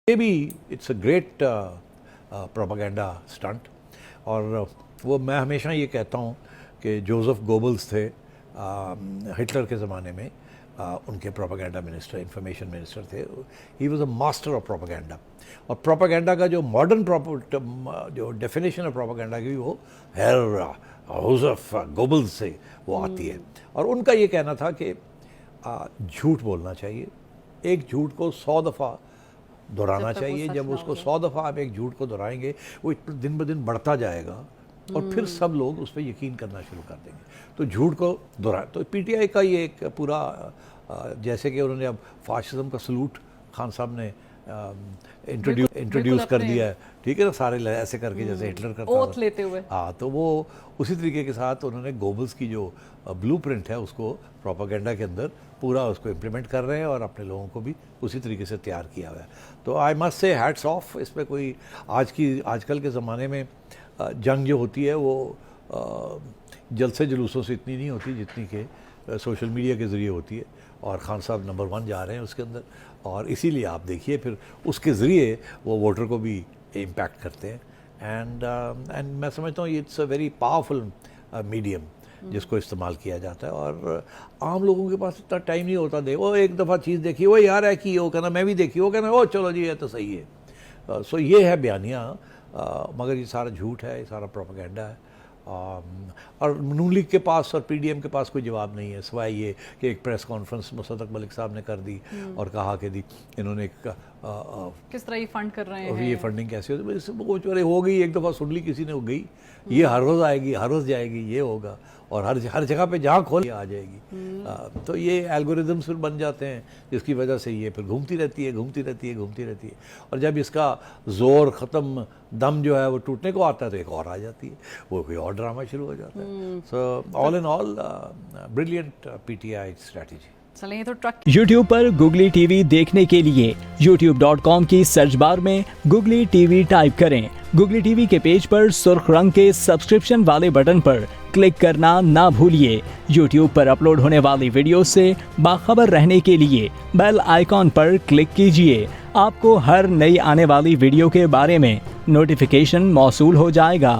ये भी it's a great propaganda stunt. और वो मैं हमेशा ये कहता हूँ कि जोसेफ गोबल्स थे हिटलर के ज़माने में, उनके प्रोपेगेंडा मिनिस्टर, इंफॉर्मेशन मिनिस्टर थे। He was a master of propaganda. और प्रोपेगेंडा का जो मॉडर्न जो डेफिनेशन ऑफ प्रोपेगेंडा की वो जोसेफ गोबल्स से वो आती है। और उनका ये कहना था कि झूठ बोलना चाहिए, एक झूठ को 100 दफ़ा दोहराना चाहिए। जब उसको 100 दफ़ा आप एक झूठ को दोहराएंगे वो दिन ब दिन बढ़ता जाएगा और फिर सब लोग उस पर यकीन करना शुरू कर देंगे। तो झूठ को दोहरा, तो पीटीआई का ये एक पूरा जैसे कि उन्होंने अब फाशिज्म का सलूट खान साहब ने इंट्रोड्यूस कर दिया है, ठीक है ना, सारे ऐसे करके जैसे हिटलर करता ओथ लेते हुए। हाँ, तो वो उसी तरीके के साथ उन्होंने गोबल्स की जो ब्लूप्रिंट है उसको प्रोपेगेंडा के अंदर पूरा उसको इम्प्लीमेंट कर रहे हैं और अपने लोगों को भी उसी तरीके से तैयार किया हुआ है। तो I must say hats off. इसमें कोई आजकल के ज़माने में जंग जो होती है वो जलसे जुलूसों से इतनी नहीं होती जितनी कि सोशल मीडिया के ज़रिए होती है। और खान साहब नंबर 1 जा रहे हैं उसके अंदर, और इसीलिए आप देखिए फिर उसके ज़रिए वो वोटर को भी इम्पैक्ट करते हैं। एंड मैं समझता हूँ it's a very powerful medium जिसको इस्तेमाल किया जाता है। और आम लोगों के पास इतना टाइम नहीं होता, वो एक दफ़ा चीज़ देखी, वो यार है कि वो कहना मैं भी देखी, वो कहना ओ चलो जी ये तो सही है। सो ये है बयानिया, मगर ये सारा झूठ है, ये सारा प्रोपेगेंडा है। और नून लीग के पास और पीडीएम के पास कोई जवाब नहीं है सिवाय ये कि एक प्रेस कॉन्फ्रेंस मुसद्दक मलिक साहब ने कर दी और कहा कि इन्होंने किस तरह ये फंड कर रहे हैं, ये फंडिंग कैसे होती है, हो गई एक दफ़ा सुन ली किसी ने, हो गई, ये हर रोज़ आएगी, हर रोज़ जाएगी, ये होगा और हर जगह पे जहाँ खोल आ जाएगी। तो ये एल्गोरिदम्स फिर बन जाते हैं जिसकी वजह से ये फिर घूमती रहती है। और जब इसका ज़ोर ख़त्म, दम जो है वो टूटने को आता है तो एक और आ जाती है, वो कोई और ड्रामा शुरू हो जाता है। So all in all brilliant PTI strategy. चलिए तो ट्रक YouTube पर Google TV देखने के लिए youtube.com की सर्च बार में Google TV टाइप करें। Google TV के पेज पर सुर्ख रंग के सब्सक्रिप्शन वाले बटन पर क्लिक करना ना भूलिए। YouTube पर अपलोड होने वाली वीडियो से बाखबर रहने के लिए बेल आइकॉन पर क्लिक कीजिए। आपको हर नई आने वाली वीडियो के बारे में नोटिफिकेशन मौसूल हो जाएगा।